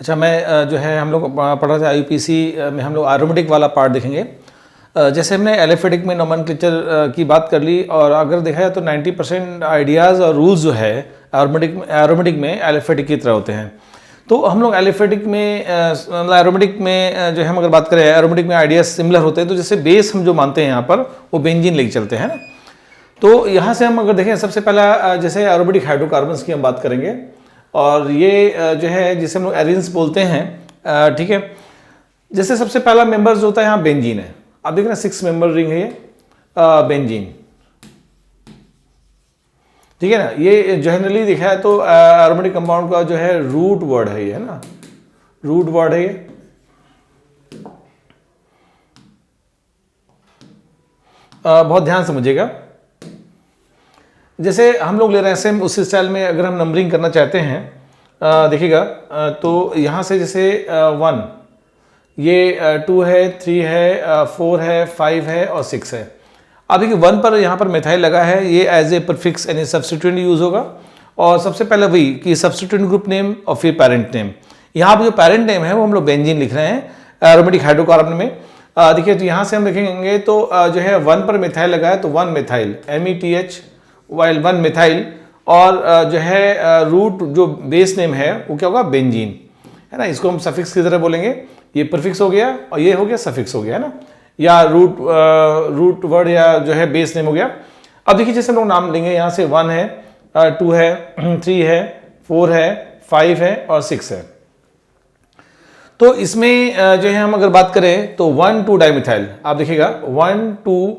अच्छा, मैं जो है हम लोग पढ़ रहे थे आईयूपीएसी में, हम लोग एरोमेटिक वाला पार्ट देखेंगे। जैसे हमने एलिफेटिक में नोमेनक्लेचर की बात कर ली, और अगर देखा जाए तो 90% आइडियाज़ और रूल्स जो है एरोमेटिक में एलिफेटिक की तरह होते हैं। तो हम लोग एलिफेटिक में मतलब एरोमेटिक में जो है हम अगर बात करें, एरोमेटिक में आइडियाज सिमिलर होते हैं। तो जैसे बेस हम जो मानते हैं यहाँ पर वो बेंजीन लेके चलते हैं ना। तो यहाँ से हम अगर देखें, सबसे पहला जैसे एरोमेटिक हाइड्रोकार्बन्स की हम बात करेंगे, और ये जो है जिसे हम लोग एरिन्स बोलते हैं, ठीक है। जैसे सबसे पहला मेंबर जो होता है यहाँ बेंजीन है। आप देख रहे हैं 6 मेंबर रिंग है ये बेंजीन, ठीक है ना। ये जनरली देखा है तो एरोमेटिक कंपाउंड का जो है रूट वर्ड है ये, है ना, रूट वर्ड है ये। बहुत ध्यान समझिएगा। जैसे हम लोग ले रहे हैं सेम उस स्टाइल में, अगर हम नंबरिंग करना चाहते हैं, देखिएगा, तो यहाँ से जैसे 1, ये 2 है, 3 है, 4 है, 5 है और 6 है। अब देखिए 1 पर यहाँ पर मिथाइल लगा है, ये एज ए प्रीफिक्स यानी सब्स्टिट्यूएंट यूज होगा। और सबसे पहले वही कि सब्स्टिट्यूएंट ग्रुप नेम और फिर पेरेंट नेम। यहाँ पर जो पेरेंट नेम है वो हम लोग बेंजीन लिख रहे हैं एरोमेटिक हाइड्रोकार्बन में। देखिए तो यहाँ से हम देखेंगे तो जो है 1 पर मिथाइल लगा है तो 1 मिथाइल METH, वाइल 1 मिथाइल, और जो है रूट जो बेस नेम है वो क्या होगा, बेंजीन, है ना। इसको हम सफिक्स की तरह बोलेंगे। ये प्रीफिक्स हो गया और ये हो गया सफिक्स हो गया, है ना, या रूट वर्ड या जो है बेस नेम हो गया। अब देखिए जैसे हम लोग नाम लेंगे, यहाँ से 1 है, 2 है, 3 है, 4 है, 5 है और 6 है। तो इसमें जो है हम अगर बात करें तो 1,2 डाइमिथाइल, आप देखिएगा 1,2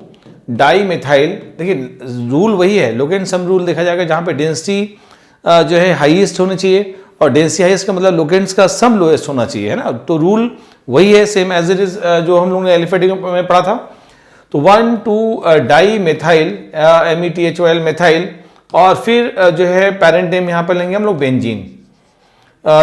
डाइमिथाइल। देखिए रूल वही है, लोकेंट सम रूल देखा जाएगा, जहाँ पे डेंसिटी जो है हाईएस्ट होनी चाहिए, और डेंसिटी हाईएस्ट का मतलब लोकेंट्स का सम लोएस्ट होना चाहिए, है ना। तो रूल वही है, सेम एज इट इज जो हम लोगों ने एलिफेटिक में पढ़ा था। तो 1,2 डाइमिथाइल METHOL मिथाइल, और फिर जो है पेरेंट नेम यहाँ पर लेंगे हम लोग बेंजीन।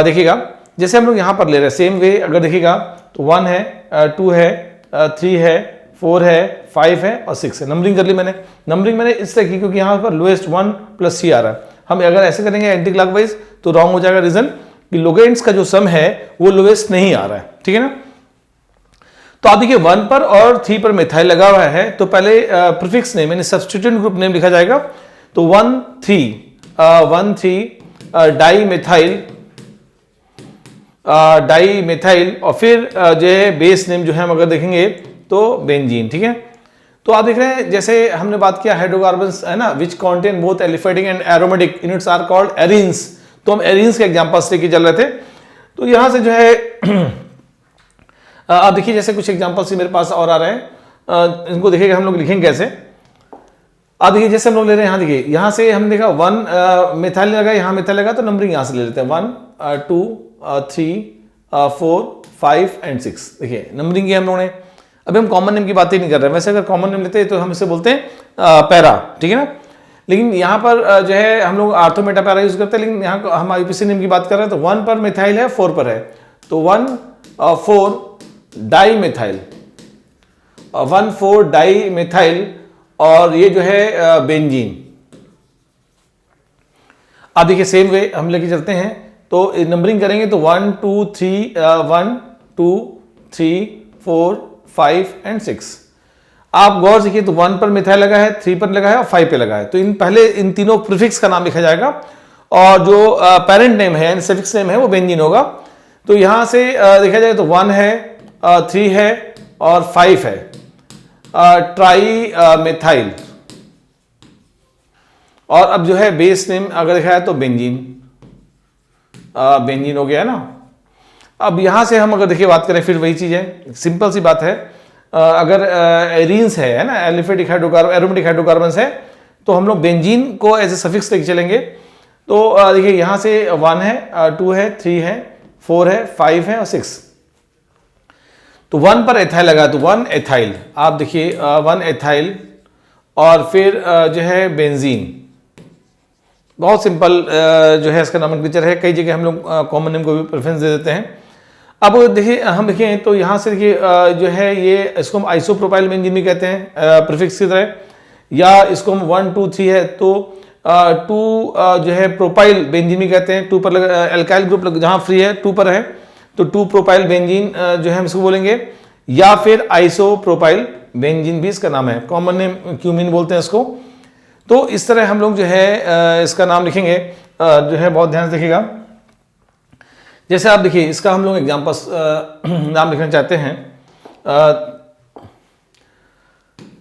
देखिएगा जैसे हम लोग यहाँ पर ले रहे हैं सेम वे, अगर देखिएगा तो 1 है, 2 है, 3 है, 4 है, 5 है और 6 है। नंबरिंग कर ली मैंने। नंबरिंग मैंने इस तरह की क्योंकि यहाँ पर लोएस्ट 1 + C आ रहा है। हम अगर ऐसे करेंगे एंटी क्लॉकवाइज तो रॉन्ग हो जाएगा। रीजन कि लोगेंट्स का जो सम है वो लोएस्ट नहीं आ रहा है, ठीक है ना। तो आप देखिए 1 पर और 3 पर मिथाइल लगा हुआ है, तो पहले प्रीफिक्स नेम यानी सब्स्टिट्यूएंट ग्रुप नेम लिखा जाएगा। तो 1,3 डाइमिथाइल, और फिर जो है बेस नेम जो है हम अगर देखेंगे तो बेंजीन, ठीक है। तो आप देख रहे हैं जैसे हमने बात किया हाइड्रोकार्बन्स, है ना, which contain both aliphatic and aromatic units are called arenes. तो हम एरिन्स के एग्जांपल्स लेके चल रहे थे। तो यहां से जो है आप देखिए जैसे कुछ एग्जांपल्स मेरे पास और आ रहे हैं, इनको देखिएगा हम लोग लिखेंगे कैसे। अब देखिए जैसे हम लोग ले रहे हैं, यहाँ देखिए यहाँ से हम देखा 1 मिथाइल लगा, यहाँ मिथाइल लगा, तो नंबरिंग यहाँ से ले लेते हैं 1, 2, 3, 4, 5 एंड 6। देखिए नंबरिंग की हम लोगों ने, अभी हम कॉमन नेम की बात ही नहीं कर रहे हैं। वैसे अगर कॉमन नेम लेते हैं तो हम इसे बोलते हैं पैरा, ठीक है ना। लेकिन यहाँ पर जो है हम लोग आर्थो मेटा पैरा यूज करते हैं, लेकिन यहाँ हम आईयूपीएसी नेम की बात कर रहे हैं। तो 1 पर मिथाइल है, 4 पर है, तो 1,4 डाइमिथाइल, 1,4 डाइमिथाइल, और ये जो है बेंजीन। अब देखिए सेम वे हम लेके चलते हैं, तो नंबरिंग करेंगे तो 1, 2, 3, 4, 5 एंड 6। आप गौर से देखिए तो 1 पर मिथाइल लगा है, 3 पर लगा है और 5 पे लगा है। तो इन तीनों प्रीफिक्स का नाम लिखा जाएगा, और जो पेरेंट नेम है सफिक्स नेम है वो बेंजीन होगा। तो यहां से देखा जाए तो 1 है, 3 है और 5 है, ट्राई मिथाइल। और अब जो है बेस नेम अगर देखा जाए तो बेंजीन, बेंजीन हो गया है ना। अब यहां से हम अगर देखिए बात करें, फिर वही चीज है, सिंपल सी बात है। अगर एरीन्स है ना, एलिफेटिक हाइड्रोकार्बन एरोमेटिक हाइड्रोकार्बन्स है, तो हम लोग बेंजीन को एज ए सफिक्स लेके चलेंगे। तो देखिए यहां से 1 है, 2 है, 3 है, 4 है, 5 है और 6। तो 1 पर एथाइल लगा तो 1 एथाइल, आप देखिए 1 एथाइल, और फिर जो है बेंजीन। बहुत सिंपल जो है इसका नोमेनक्लेचर है। कई जगह हम लोग कॉमन नेम को भी प्रेफरेंस दे देते हैं। अब देखिए हम देखें तो यहाँ से देखिए जो है ये इसको हम आइसोप्रोपाइल बेंजीन भी कहते हैं प्रीफिक्स की तरह, या इसको हम 1, 2, 3 है तो 2 जो है प्रोपाइल बेंजीन भी कहते हैं। 2 पर एल्काइल ग्रुप जहाँ फ्री है 2 पर है, तो 2 प्रोपाइल बेंजीन जो है हम इसको बोलेंगे, या फिर आइसो प्रोपाइल बेंजीन भी इसका नाम है, कॉमन नेम क्यूमिन बोलते हैं इसको। तो इस तरह हम लोग जो है इसका नाम लिखेंगे, जो है बहुत ध्यान से देखिएगा। जैसे आप देखिए इसका हम लोग एग्जाम्पल्स नाम लिखना चाहते हैं।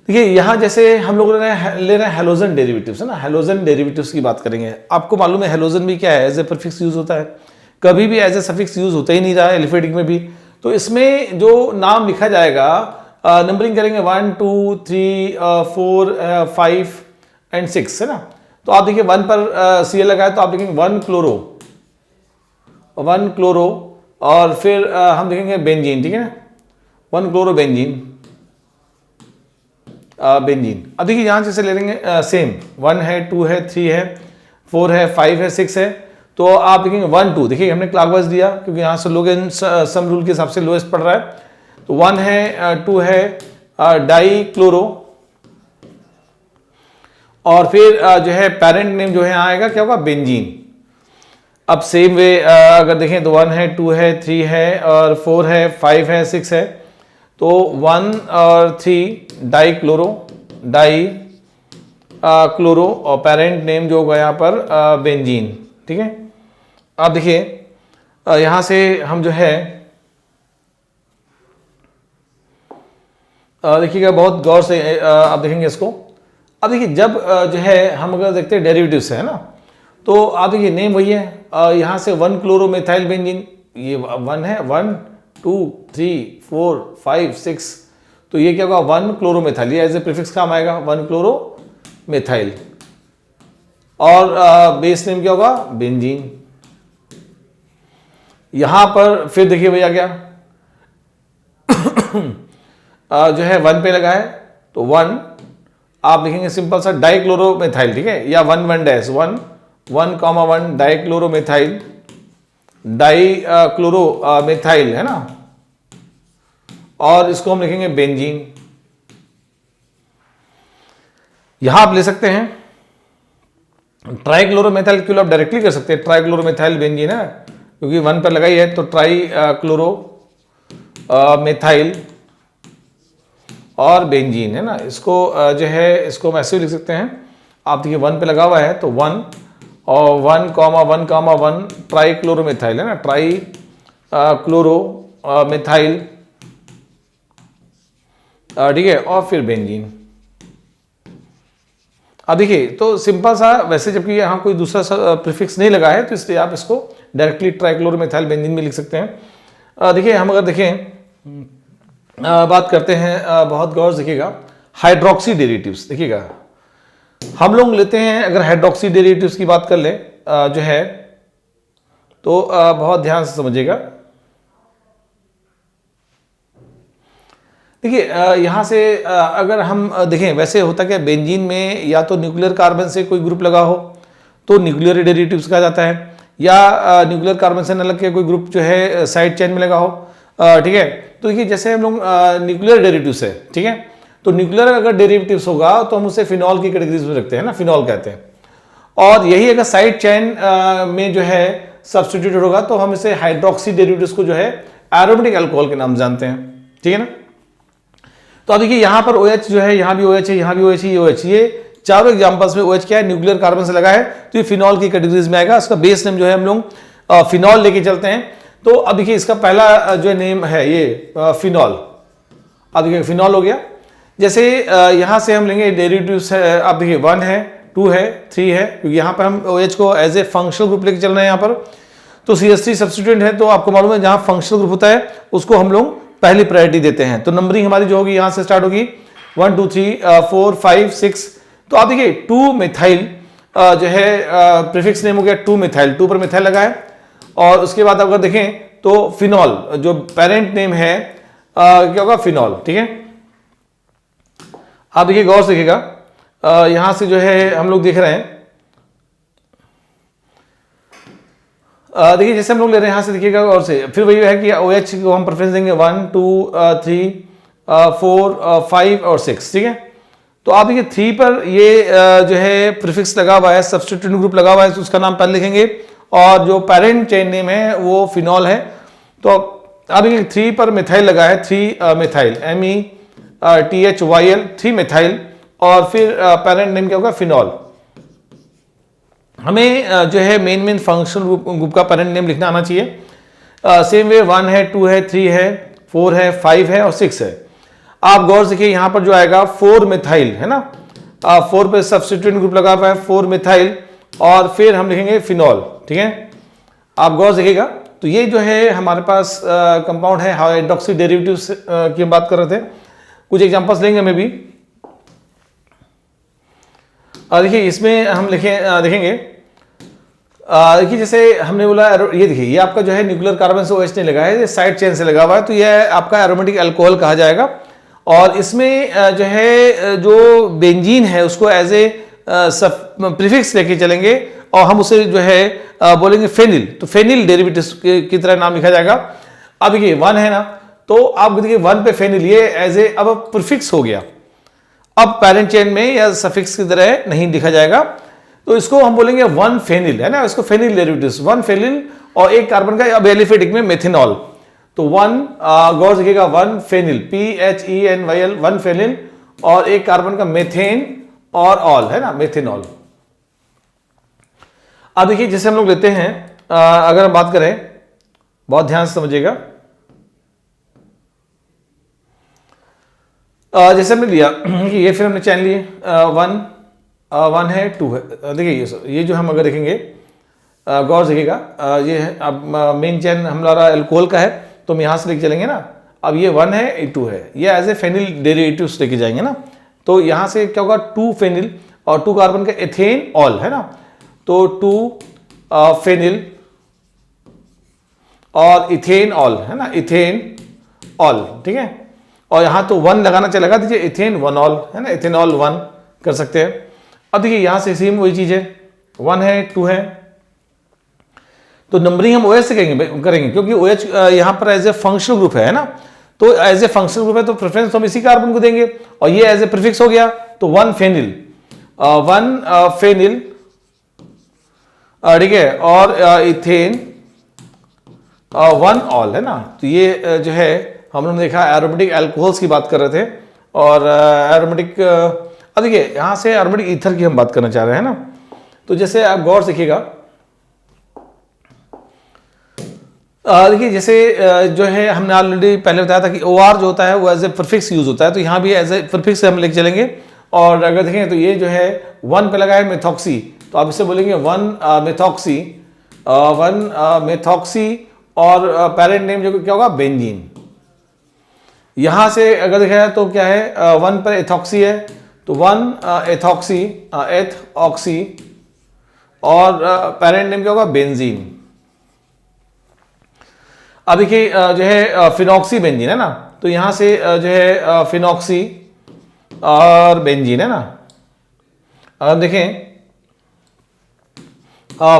देखिए यहाँ जैसे हम लोग ले रहे हैं हेलोजन डेरिवेटिव्स, है ना, हेलोजन डेरिवेटिव्स की बात करेंगे। आपको मालूम है हेलोजन भी क्या है, एज ए प्रीफिक्स यूज होता है, कभी भी एज ए सफिक्स यूज होता ही नहीं रहा है एलिफेटिक में भी। तो इसमें जो नाम लिखा जाएगा, नंबरिंग करेंगे 1 2 3 4 5 एंड 6, है ना। तो आप देखिए 1 पर सी एल लगाए तो आप देखेंगे 1 क्लोरो, और फिर हम देखेंगे बेंजीन, ठीक है ना, 1 क्लोरो बेंजीन, बेंजीन। अब देखिए यहाँ से ले लेंगे सेम 1 है, 2 है, 3 है, 4 है, 5 है, 6 है। तो आप देखेंगे 1 2, देखिए हमने क्लॉकवाइज दिया क्योंकि यहाँ से लोग सम रूल के हिसाब से लोएस्ट पड़ रहा है। तो 1 है, 2 है डाई क्लोरो, और फिर जो है पेरेंट नेम जो है यहाँ आएगा क्या होगा, बेंजीन। अब सेम वे अगर देखें तो 1 है, 2 है, 3 है, और 4 है, 5 है, 6 है। तो 1 और 3 डाई क्लोरो, और पेरेंट नेम जो होगा यहाँ पर बेंजीन, ठीक है। अब देखिए यहाँ से हम जो है देखिएगा बहुत गौर से आप देखेंगे इसको। अब देखिए जब जो है हम अगर देखते हैं डेरिवेटिव से, है ना, तो आप देखिए नेम वही है, यहाँ से 1 क्लोरोमेथाइल बेंजीन, ये 1 है, 1 2 3 4 5 6, तो ये क्या होगा 1 क्लोरोमेथाइल, ये एज ए प्रीफिक्स काम आएगा 1 क्लोरोमेथाइल, और बेस नेम क्या होगा, बेंजीन। यहां पर फिर देखिए भैया क्या जो है 1 पे लगा है, तो 1 आप लिखेंगे सिंपल सा डाइक्लोरोमेथाइल, ठीक है, या 1 1 डैश 1 1 कॉमा 1 डाइक्लोरोमेथाइल, डाइक्लोरोमेथाइल, है ना, और इसको हम लिखेंगे बेंजीन। यहां आप ले सकते हैं ट्राइक्लोरोमेथाइल, क्यों आप डायरेक्टली कर सकते हैं ट्राइक्लोरोमेथाइल बेंजीन है, क्योंकि 1 पर लगाई है, तो ट्राई क्लोरो मेथाइल और बेंजीन, है ना। इसको जो है इसको हम ऐसे लिख सकते हैं। आप देखिए 1 पे लगा हुआ है तो 1 और 1 कॉमा 1 ट्राई क्लोरोमेथाइल, है ना, ट्राई क्लोरो मेथाइल, ठीक है, और फिर बेंजीन। अब देखिए तो सिंपल सा, वैसे जबकि यहाँ कोई दूसरा प्रीफिक्स नहीं लगा है तो इसलिए आप इसको डायरेक्टली ट्राइक्लोरोमेथाइल बेंजीन में लिख सकते हैं। देखिए हम अगर देखें बात करते हैं, बहुत गौर से देखिएगा, हाइड्रोक्सी डेरिवेटिव्स। देखिएगा हम लोग लेते हैं, अगर हाइड्रोक्सी डेरिवेटिव्स की बात कर ले जो है, तो बहुत ध्यान से समझिएगा। देखिए यहाँ से अगर हम देखें, वैसे होता क्या, बेंजीन में या तो न्यूक्लियर कार्बन से कोई ग्रुप लगा हो तो न्यूक्लियर डेरिवेटिव्स कहा जाता है, या न्यूक्लियर कार्बन से न लग के कोई ग्रुप जो है साइड चेन में लगा हो, ठीक है। तो देखिए जैसे हम लोग न्यूक्लियर डेरिवेटिव्स है, ठीक है, तो न्यूक्लियर अगर डेरिवेटिव्स होगा तो हम उसे फिनॉल की कैटेगरीज में रखते हैं ना, फिनॉल कहते हैं। और यही अगर साइड चेन में जो है सब्स्टिट्यूट होगा तो हम इसे हाइड्रोक्सी डेरिवेटिव्स को जो है एरोमेटिक अल्कोहल के नाम जानते हैं, ठीक है ना। तो अब देखिए यहाँ पर OH जो है, यहाँ भी OH है, यहाँ भी OH है, ये OH, ये चारों एग्जांपल्स में OH क्या है, न्यूक्लियर कार्बन से लगा है, तो ये फिनॉल की कैटेगरीज में आएगा। इसका बेस नेम जो है हम लोग फिनॉल लेके चलते हैं। तो अब देखिए इसका पहला जो नेम है ये फिनॉल। अब देखिए फिनॉल हो गया। जैसे यहाँ से हम लेंगे डेरिवेटिव्स है, आप देखिए 1 है, 2 है, 3 है, क्योंकि यहाँ पर हम OH को एज ए फंक्शनल ग्रुप लेके चल रहे हैं यहाँ पर। तो CH3 सब्स्टिट्यूएंट है, तो आपको मालूम है जहाँ फंक्शनल ग्रुप होता है उसको हम लोग पहली प्रायोरिटी देते हैं। तो नंबरिंग हमारी जो होगी यहाँ से स्टार्ट होगी 1 2 3 4 5 6। तो आप देखिए 2 मिथाइल जो है प्रीफिक्स नेम हो गया 2 मिथाइल, 2 पर मिथाइल लगा है। और उसके बाद अगर देखें तो फिनॉल जो पेरेंट नेम है क्या होगा, फिनॉल, ठीक है। आप देखिए गौर से देखिएगा, यहां से जो है हम लोग देख रहे हैं, देखिए जैसे हम लोग ले रहे हैं यहाँ से देखिएगा और से, फिर वही है कि OH को हम प्रेफरेंस देंगे 1 2 3 4 5 और 6, ठीक है। तो आप देखिए 3 पर ये जो है प्रीफिक्स लगा हुआ है, सब्स्टिट्यूएंट ग्रुप लगा हुआ है, तो उसका नाम पहले लिखेंगे, और जो पेरेंट चेन नेम है वो फिनॉल है। तो अब देखिए 3 पर मिथाइल लगा है, 3 मिथाइल, METHYL, 3 मिथाइल, और फिर पेरेंट नेम क्या होगा, फिनॉल। हमें जो है मेन फंक्शनल ग्रुप का पेरेंट नेम लिखना आना चाहिए। सेम वे 1 है, 2 है, 3 है, 4 है, 5 है और 6 है। आप गौर से देखिए यहां पर जो आएगा 4 मिथाइल है ना, 4 पे सब्स्टिट्यूएंट ग्रुप लगा हुआ है, 4 मिथाइल, और फिर हम लिखेंगे फिनॉल। ठीक है, आप गौर से देखिएगा। तो ये जो है हमारे पास कंपाउंड है, हाइड्रोक्सी डेरिवेटिव्स की हम बात कर रहे थे। कुछ एग्जांपल्स लेंगे हमें भी। देखिए इसमें हम देखेंगे देखिए जैसे हमने बोला, ये देखिए ये आपका जो है न्यूक्लियर कार्बन से OH नहीं लगा है, ये साइड चेन से लगा हुआ है, तो ये आपका एरोमेटिक अल्कोहल कहा जाएगा। और इसमें जो है जो बेंजीन है उसको एज ए प्रीफिक्स लेके चलेंगे और हम उसे जो है बोलेंगे फेनिल, तो फेनिल डेरिवेटिव्स की तरह नाम लिखा जाएगा। अब देखिए 1 है ना, तो आप देखिए 1 पे फेनिल, ये एज ए अब प्रीफिक्स हो गया, अब पेरेंट चेन में या सफिक्स की तरह नहीं लिखा जाएगा, तो इसको हम बोलेंगे 1 फेनिल है ना, इसको फेनिल डेरिवेटिव्स, 1 फेनिल और एक कार्बन का, अब एलिफेटिक में मेथेनॉल, तो 1 गौर देखिएगा 1 फेनिल, PHENYL, 1 फेनिल, और एक कार्बन का मेथेन और ऑल है ना, मेथेनॉल। अब देखिए जैसे हम लोग लेते हैं, अगर हम बात करें, बहुत ध्यान से समझिएगा, जैसे हमने लिया कि ये फिर हमने चैन लिए 1 है, 2 है। देखिए ये जो हम अगर देखेंगे, गौर से देखिएगा, ये है अब मेन चैन हमारा अल्कोहल का है, तो हम यहाँ से लेके चलेंगे ना। अब ये 1 है, ये 2 है, ये एज ए फेनिल डेरिवेटिव्स लेके जाएंगे ना, तो यहाँ से क्या होगा 2 फेनिल और 2 कार्बन का एथेन ऑल है ना, तो 2 फेनिल और इथेन ऑल है ना, इथेन ऑल। ठीक है, और यहाँ तो 1 लगाना चलेगा, दीजिए इथेन 1 ऑल है ना, इथेनॉल 1 कर सकते हैं। अब देखिए यहाँ से सेम वही चीज़ है, 1 है, 2 है, तो नंबरिंग हम OH से करेंगे क्योंकि OH यहाँ पर एज ए फंक्शनल ग्रुप है ना, तो एज ए फंक्शनल ग्रुप है तो प्रेफरेंस हम इसी कार्बन को देंगे, और ये एज ए प्रीफिक्स हो गया, तो 1 फेनिल, 1 फेनिल, ठीक है, और इथेन 1 ऑल है ना। तो ये जो है हम लोगों ने देखा एरोमेटिक अल्कोहल्स की बात कर रहे थे, और एरोमेटिक, अब देखिए यहाँ से एरोमेटिक ईथर की हम बात करना चाह रहे हैं ना। तो जैसे आप गौर से देखिएगा, देखिए जैसे जो है हमने ऑलरेडी पहले बताया था कि OR जो होता है वो एज ए प्रीफिक्स यूज होता है, तो यहाँ भी एज ए प्रीफिक्स हम लेके चलेंगे। और अगर देखें तो ये जो है 1 पे लगा है मेथॉक्सी, तो आप इसे बोलेंगे 1 मेथॉक्सी, 1 मेथॉक्सी, और पेरेंट नेम जो क्या होगा, बेंजीन। यहां से अगर देखा जाए तो क्या है, 1 पर एथॉक्सी है, तो 1 एथॉक्सी, एथऑक्सी, और पेरेंट नेम क्या होगा, बेंजीन। अब देखिए जो है फिनॉक्सी बेंजीन है ना, तो यहां से जो है फिनॉक्सी और बेंजीन है ना। अब देखें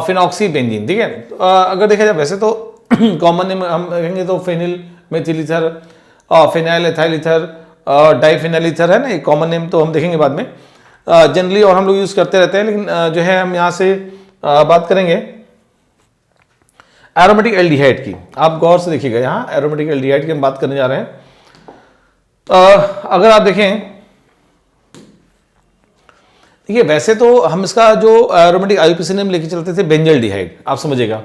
फिनॉक्सी बेंजीन, ठीक है। तो अगर देखा जाए वैसे तो कॉमन नेम हम कहेंगे तो phenyl methyl ether, phenyl ethyl ether, diphenyl ether है ना, ये कॉमन नेम तो हम देखेंगे बाद में जनरली, और हम लोग यूज करते रहते हैं। लेकिन जो है हम यहाँ से बात करेंगे एरोमेटिक एल्डिहाइड की। आप गौर से देखिएगा, यहाँ एरोमेटिक एल्डिहाइड की हम बात करने जा रहे हैं। अगर आप देखें, देखिए वैसे तो हम इसका जो एरोमेटिक IUPAC नेम लेके चलते थे बेंजल्डिहाइड, आप समझिएगा।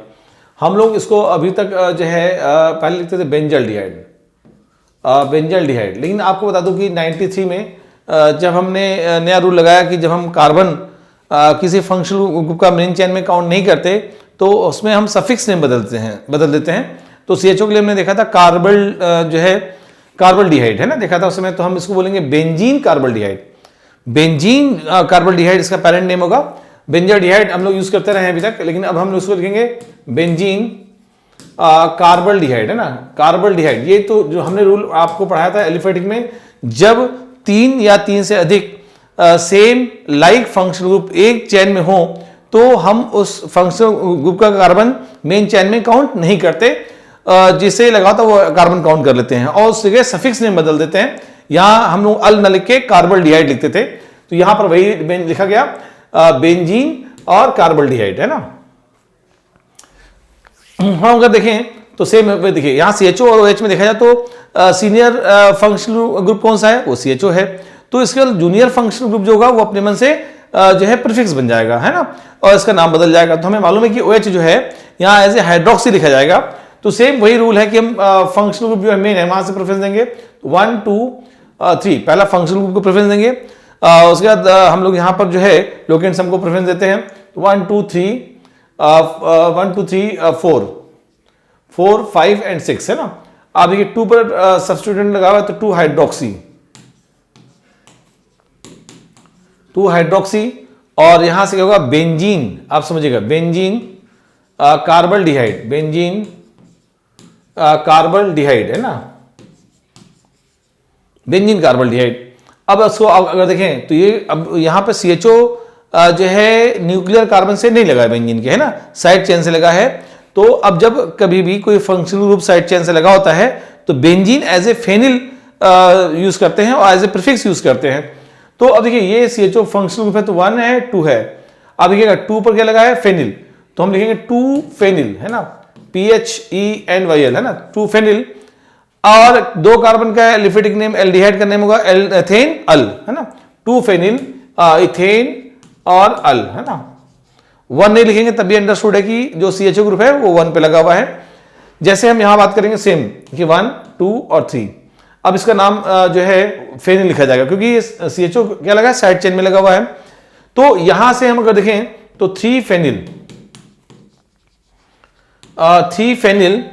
हम लोग इसको अभी तक जो है पहले लिखते थे बेंजल्डिहाइड, बेंजल्डिहाइड। लेकिन आपको बता दूं कि 93 में जब हमने नया रूल लगाया कि जब हम कार्बन किसी फंक्शनल ग्रुप का मेन चेन में काउंट नहीं करते, तो उसमें हम सफिक्स नेम बदल देते हैं। तो CHO के लिए हमने देखा था कार्बल जो है कार्बल्डिहाइड है ना, देखा था उस समय, तो हम इसको बोलेंगे बेंजीन कार्बल्डिहाइड, बेंजीन कार्बल्डिहाइड इसका पेरेंट नेम होगा। बेंजल्डिहाइड हम लोग यूज करते रहे अभी तक, लेकिन अब हम उसको लिखेंगे बेंजीन कार्बल्डिहाइड है ना, कार्बल्डिहाइड। ये तो जो हमने रूल आपको पढ़ाया था एलिफेटिक में, जब 3 या 3 से अधिक सेम लाइक फंक्शनल ग्रुप एक चेन में हो, तो हम उस फंक्शनल ग्रुप का कार्बन मेन चेन में काउंट नहीं करते, जिसे लगा था वो कार्बन काउंट कर लेते हैं और उस जगह सफिक्स नेम बदल देते हैं। यहां हम लोग अल न लिख के कार्बल्डिहाइड लिखते थे, तो यहां पर वही लिखा गया बेंजीन और कार्बल्डिहाइड है ना। हम अगर देखें तो सेम देखिए यहाँ CHO और OH में देखा जाए तो सीनियर फंक्शनल ग्रुप कौन सा है, वो CHO है। तो इसके जूनियर फंक्शनल ग्रुप जो होगा वो अपने मन से जो है प्रीफिक्स बन जाएगा, है ना, और इसका नाम बदल जाएगा। तो हमें मालूम है कि OH जो है यहाँ एज ए हाइड्रोक्सी लिखा जाएगा। तो सेम वही रूल है कि हम फंक्शनल ग्रुप जो है मेन है वहां से प्रेफरेंस देंगे 1 2 3, पहला फंक्शनल ग्रुप को प्रेफरेंस देंगे। उसके बाद हम लोग यहाँ पर जो है लोकेंट सम को प्रेफरेंस देते हैं। 1 2 3 4 5 एंड 6 है ना। अब देखिए 2 पर सब्स्टिट्यूएंट लगा हुआ है तो 2 हाइड्रोक्सी, 2 हाइड्रोक्सी, और यहां से क्या होगा बेंजीन, आप समझिएगा बेंजीन कार्बल्डिहाइड, बेंजीन कार्बल्डिहाइड है ना, बेंजीन कार्बल्डिहाइड। अब इसको अगर देखें तो ये अब यहां पे CHO जो है न्यूक्लियर कार्बन से नहीं लगा है बेंजीन के, है ना, साइड चेन से लगा है। तो अब जब कभी भी कोई फंक्शनल ग्रुप साइड चेन से लगा होता है तो benzene as a phenyl use करते हैं और एज ए प्रीफिक्स यूज करते हैं। तो अब देखिए ये CHO फंक्शनल ग्रुप है तो 1 है 2 है। अब देखिएगा 2 पर क्या लगा है फेनिल, तो हम लिखेंगे 2 फेनिल, है ना, PHENYL, है ना, 2 फेनिल। और 2 कार्बन का लिफिटिक नेम एल्डिहाइड का नेम होगा एथेन अल, है ना, 2 फेनिल इथेन और अल, है ना। 1 नहीं लिखेंगे तब भी अंडरस्टूड है कि जो CHO ग्रुप है वो 1 पे लगा हुआ है। जैसे हम यहां बात करेंगे सेम कि 1 2 और 3, अब इसका नाम जो है फेनिल लिखा जाएगा क्योंकि CHO क्या लगा है साइड चेन में लगा हुआ है। तो यहां से हम अगर देखें तो 3 फेनिल, 3 फेनिल,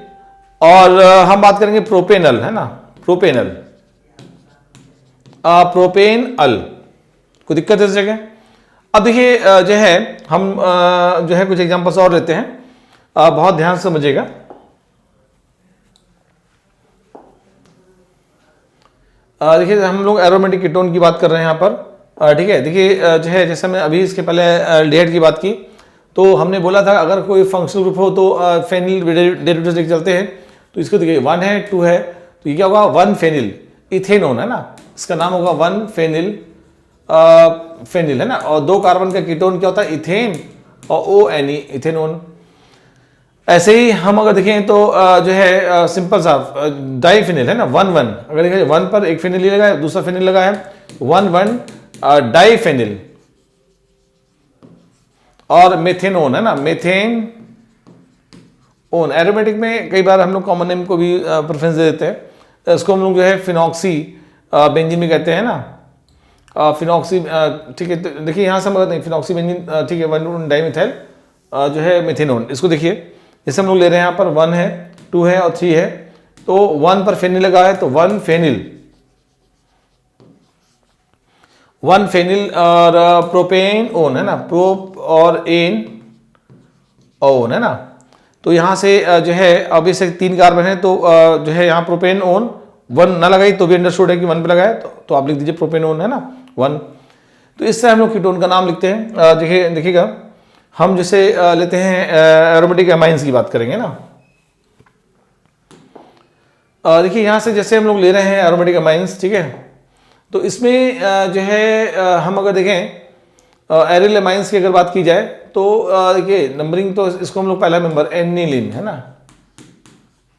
और हम बात करेंगे प्रोपेनल, है ना, प्रोपेनल, प्रोपेन अल, कोई दिक्कत है इस जगह। अब देखिए जो है हम जो है कुछ एग्जांपल्स और लेते हैं, बहुत ध्यान से समझिएगा। देखिए हम लोग एरोमेटिक कीटोन की बात कर रहे हैं यहाँ पर, ठीक है। देखिए जो है जैसे मैं अभी इसके पहले एल्डिहाइड की बात की तो हमने बोला था अगर कोई फंक्शनल ग्रुप हो तो फेनिल डेरिवेटिव्स लेके चलते हैं। तो इसको देखिए 1 है 2 है तो ये क्या होगा 1 फेनिल इथेनोन, है ना, इसका नाम होगा 1 फेनिल फेनिल, है ना। और 2 कार्बन का कीटोन क्या होता है इथेन और ONE इथेनोन। ऐसे ही हम अगर देखें तो जो है सिंपल सा डाइफिनिल, है ना, 1 1, अगर देखिए 1 पर एक फेनिल लगा है दूसरा फेनिल लगा है 1 1 डाइफेनिल। और मेथेनोन, है ना, मेथेन ओन। एरोमेटिक में कई बार हम लोग कॉमन नेम को भी प्रेफरेंस दे देते हैं। इसको हम लोग जो है फिनॉक्सी बेंजीन भी कहते हैं ना, फिनॉक्सी, ठीक है। देखिए यहाँ से हम फिनॉक्सी बेंजीन, ठीक है, 1 डाइमिथाइल जो है मेथेनोन। इसको देखिए जैसे हम लोग ले रहे हैं यहाँ पर 1 है 2 है और 3 है, तो 1 पर फेनिल लगा है तो 1 फेनिल, 1 फेनिल और प्रोपेन ओन, है ना, प्रोप और एन ओन, है ना। तो यहाँ से जो है अब इसे 3 कार्बन है तो जो है यहाँ प्रोपेन ओन 1 ना लगाई तो भी अंडरस्टूड है कि 1 पे लगाए तो आप लिख दीजिए प्रोपेन ओन, है ना, 1। तो इससे हम लोग कीटोन का नाम लिखते हैं। देखिएगा हम जैसे लेते हैं एरोमेटिक एमाइंस की बात करेंगे ना। देखिए यहाँ से जैसे हम लोग ले रहे हैं एरोमेटिक एमाइंस, ठीक है, तो इसमें जो है हम अगर देखें एरिल एमाइंस की अगर बात की जाए तो देखिए नंबरिंग तो इसको हम लोग पहला नंबर एनिलीन, है ना,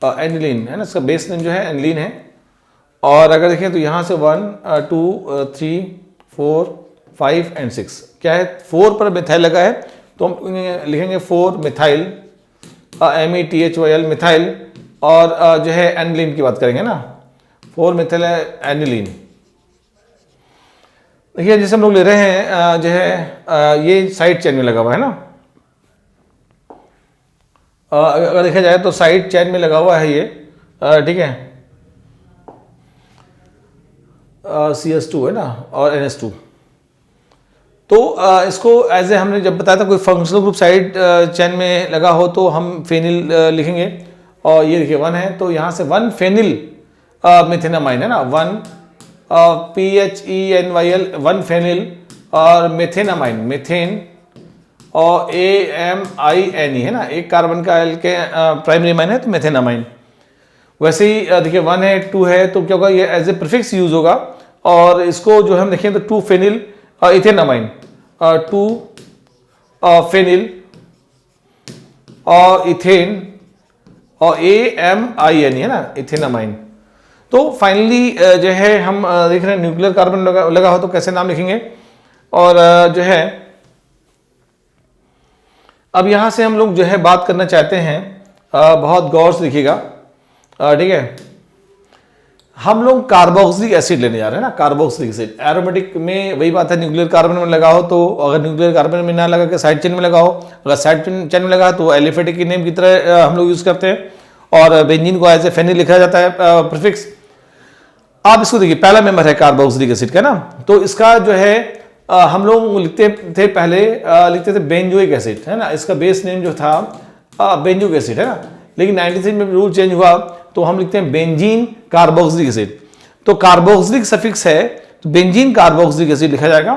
एनिलीन, है ना, इसका बेस नेम जो है एनिलीन है। और अगर देखें तो यहाँ से 1 2 3 4 5 एंड 6 क्या है 4 पर मिथाइल लगा है तो हम लिखेंगे 4 मिथाइल, METHYL मिथाइल। और जो है एनिलीन की बात करेंगे ना, 4 मिथाइल एनिलीन। देखिए जैसे हम लोग ले रहे हैं जो है ये साइड चेन में लगा हुआ है ना, अगर देखा जाए तो साइड चेन में लगा हुआ है ये, ठीक है, CS2 है ना और NS2। तो इसको एज ए हमने जब बताया था कोई फंक्शनल ग्रुप साइड चेन में लगा हो तो हम फेनिल लिखेंगे। और ये देखिए 1 है तो यहाँ से 1 फेनिल मिथेनामाइन, है ना, 1 PHENYL 1 फेनिल और मेथेनामाइन, मेथेन और AMINE, है ना, एक कार्बन का एल के प्राइमरी अमाइन है तो मेथेनामाइन। वैसे ही देखिए 1 है 2 है तो क्या होगा ये एज ए प्रीफिक्स यूज होगा। और इसको जो हम देखें तो 2 फेनिल इथेनामाइन, 2 फेनिल और इथेन और AMIN है ना, इथेनामाइन। तो फाइनली जो है हम देख रहे हैं न्यूक्लियर कार्बन लगा हो तो कैसे नाम लिखेंगे। और जो है अब यहां से हम लोग जो है बात करना चाहते हैं, बहुत गौर से देखिएगा, ठीक है। हम लोग कार्बोक्सिलिक एसिड लेने जा रहे हैं ना, कार्बोक्सिलिक एसिड। एरोमेटिक में वही बात है, न्यूक्लियर कार्बन में लगा हो तो, अगर न्यूक्लियर कार्बन में ना लगा के साइड चेन में लगा हो, अगर साइड चेन में लगा तो एलिफेटिक की नेम की तरह हम लोग यूज करते हैं, और बेंजीन को ऐसे फेनिल लिखा जाता है प्रीफिक्स। आप इसको देखिए, पहला मेंबर है कार्बोक्सिलिक एसिड का ना, तो इसका जो है हम लोग लिखते थे पहले, लिखते थे बेंजोइक एसिड, है ना। इसका बेस नेम जो था बेंजोइक एसिड, है ना। लेकिन 93 में रूल चेंज हुआ तो हम लिखते हैं बेंजीन कार्बोक्सिलिक एसिड। तो कार्बोक्सिलिक सफिक्स है तो बेंजीन कार्बोक्सिलिक एसिड लिखा जाएगा।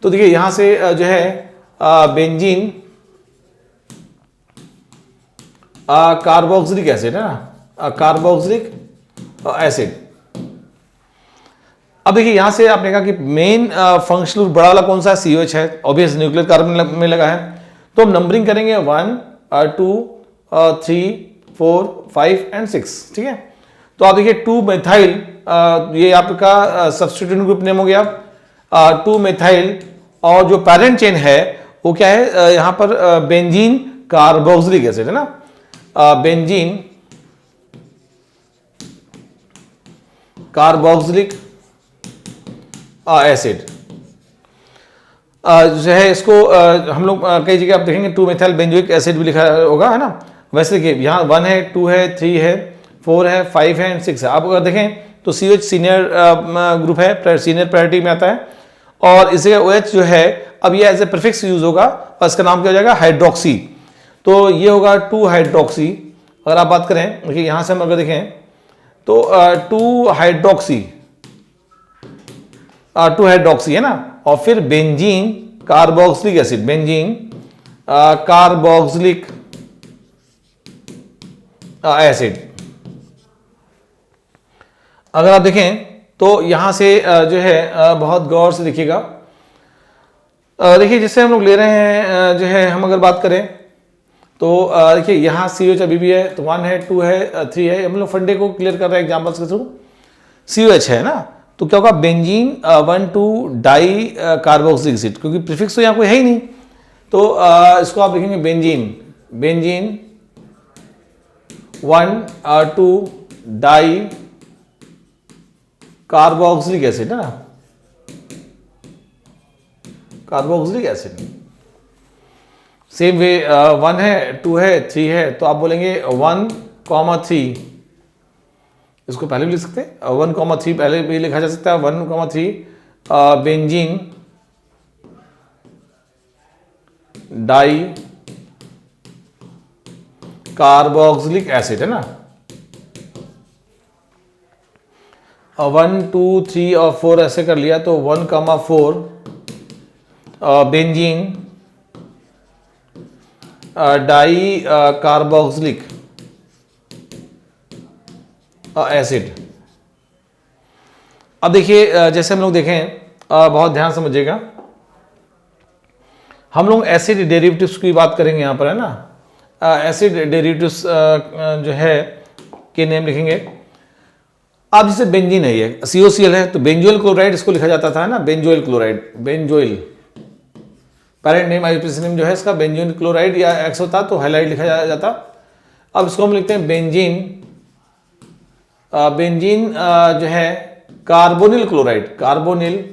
तो देखिए यहां से जो है बेंजीन कार्बोक्सिलिक एसिड, है ना, कार्बोक्सिलिक एसिड। अब देखिए यहां से आपने कहा कि मेन फंक्शनल बड़ा वाला कौन सा है, COH है, ऑब्वियस न्यूक्लियर कार्बन में लगा है। तो हम नंबरिंग करेंगे 1 2 3 4 5 एंड 6, ठीक है। तो आप देखिए 2 मेथाइल, ये आपका सब्स्टिट्यूएंट ग्रुप नेम हो गया, 2 मेथाइल, और जो पैरेंट चेन है वो क्या है, यहां पर बेंजीन कार्बोक्सिलिक एसिड, है ना, बेंजीन कार्बोक्सिलिक एसिड जो है। इसको हम लोग कई जगह आप देखेंगे 2 मेथाइल बेंजोइक एसिड भी लिखा होगा, है ना। वैसे देखिए यहाँ 1 है, 2 है, 3 है, 4 है, 5 है एंड 6 है। आप अगर देखें तो COH सीनियर ग्रुप है, सीनियर प्रायोरिटी में आता है, और इस जगह OH जो है अब ये एज ए प्रीफिक्स यूज होगा, और इसका नाम क्या हो जाएगा, हाइड्रोक्सी। तो ये होगा 2 हाइड्रोक्सी। अगर आप बात करें, देखिए यहाँ से हम अगर देखें तो 2 हाइड्रोक्सी, 2 हाइड्रोक्सी, है ना, और फिर benzene carboxylic acid, benzene carboxylic acid. अगर आप देखें तो यहां से जो है बहुत गौर से देखिएगा, देखिए जिससे हम लोग ले रहे हैं जो है, हम अगर बात करें तो देखिए यहाँ COH अभी भी है, तो 1 है, 2 है, 3 है। हम लोग फंडे को क्लियर कर रहे हैं एग्जाम्पल्स के थ्रू। COH है ना, तो क्या होगा, बेंजीन 1 2 डाई कार्बोक्सिलिक एसिड, क्योंकि प्रीफिक्स तो यहाँ कोई है ही नहीं, तो इसको आप लिखेंगे benzene, benzene 1 2 di carboxylic acid, है ना, कार्बोक्सिलिक एसिड। सेम वे 1 है, 2 है, 3 है, तो आप बोलेंगे 1,3, इसको पहले भी लिख सकते हैं, 1,3 पहले भी लिखा जा सकता है, 1,3 बेंजीन डाई कार्बोक्सिलिक एसिड, है ना। 1 2 3 और 4 ऐसे कर लिया, तो 1,4 बेंजीन डाई कार्बोक्सिलिक एसिड। अब देखिए जैसे हम लोग देखें, बहुत ध्यान समझिएगा, हम लोग एसिड डेरिवेटिव्स की बात करेंगे यहाँ पर, है ना। एसिड डेरिवेटिव्स जो है के नेम लिखेंगे। अब जैसे बेंजीन है, ये COCl है, तो बेंजोइल क्लोराइड इसको लिखा जाता था, है ना, benzoyl chloride, benzoyl parent name, IUPAC name जो है इसका बेंजोइल क्लोराइड, या X होता तो हाईलाइट लिखा जाता। अब इसको हम लिखते हैं बेंजीन, बेंजीन जो है कार्बोनिल क्लोराइड, कार्बोनिल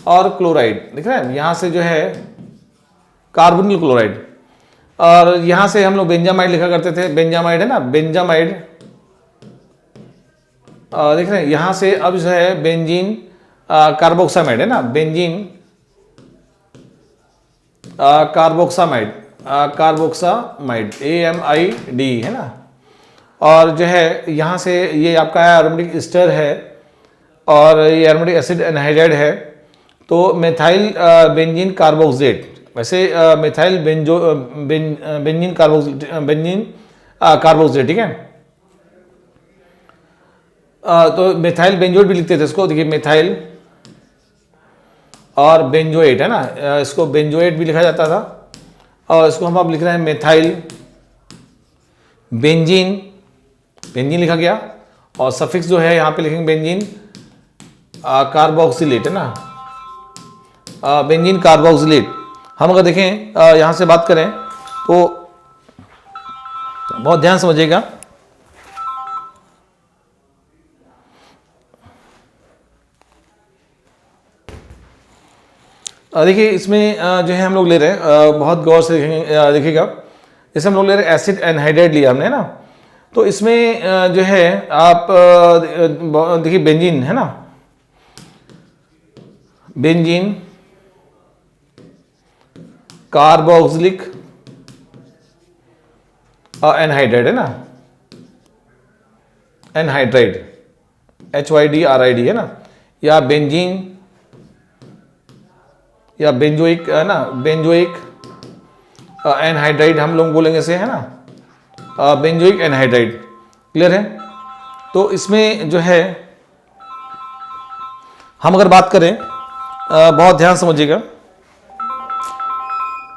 और क्लोराइड, दिख रहा है यहां से जो है कार्बोनिल क्लोराइड, और यहां से हम लोग बेंजामाइड लिखा करते थे, बेंजामाइड, है ना, बेंजामाइड, देख रहे हैं यहां से अब जो है बेंजीन कार्बोक्सामाइड, है ना, बेंजीन कार्बोक्सामाइड, कार्बोक्सामाइड AMID, है ना। और जो है यहाँ से ये आपका एरोमेटिक एस्टर है, और ये एरोमेटिक एसिड एनहाइड्राइड है, तो मेथाइल बेंजीन कार्बोक्सेट, वैसे मेथाइल बेंजीन कार्बोक्सेट, ठीक है। तो मेथाइल बेंजोएट भी लिखते थे इसको, देखिए मेथाइल और बेंजोएट, है ना, इसको बेंजोएट भी लिखा जाता था, और इसको हम अब लिख रहे हैं मेथाइल बेंजीन, बेंजीन लिखा गया, और सफिक्स जो है यहाँ पे लिखेंगे बेंजीन कार्बोक्सिलेट, है ना, बेंजीन कार्बोक्सिलेट। हम अगर देखें यहाँ से बात करें तो बहुत ध्यान समझिएगा। देखिए इसमें जो है हम लोग ले रहे हैं, बहुत गौर से देखिएगा, जैसे हम लोग ले रहे हैं एसिड एनहाइड्राइड लिया हमने ना, तो इसमें जो है आप देखिए बेंजीन है ना, बेंजीन कार्बोक्सिलिक एनहाइड्राइड, है ना, एनहाइड्राइड HYDRID, है ना, या बेंजीन या बेंजोइक, है ना, बेंजोइक एनहाइड्राइड हम लोग बोलेंगे से, है ना, बेंजोइक एनहाइड्राइड। क्लियर है? तो इसमें जो है हम अगर बात करें, बहुत ध्यान समझिएगा,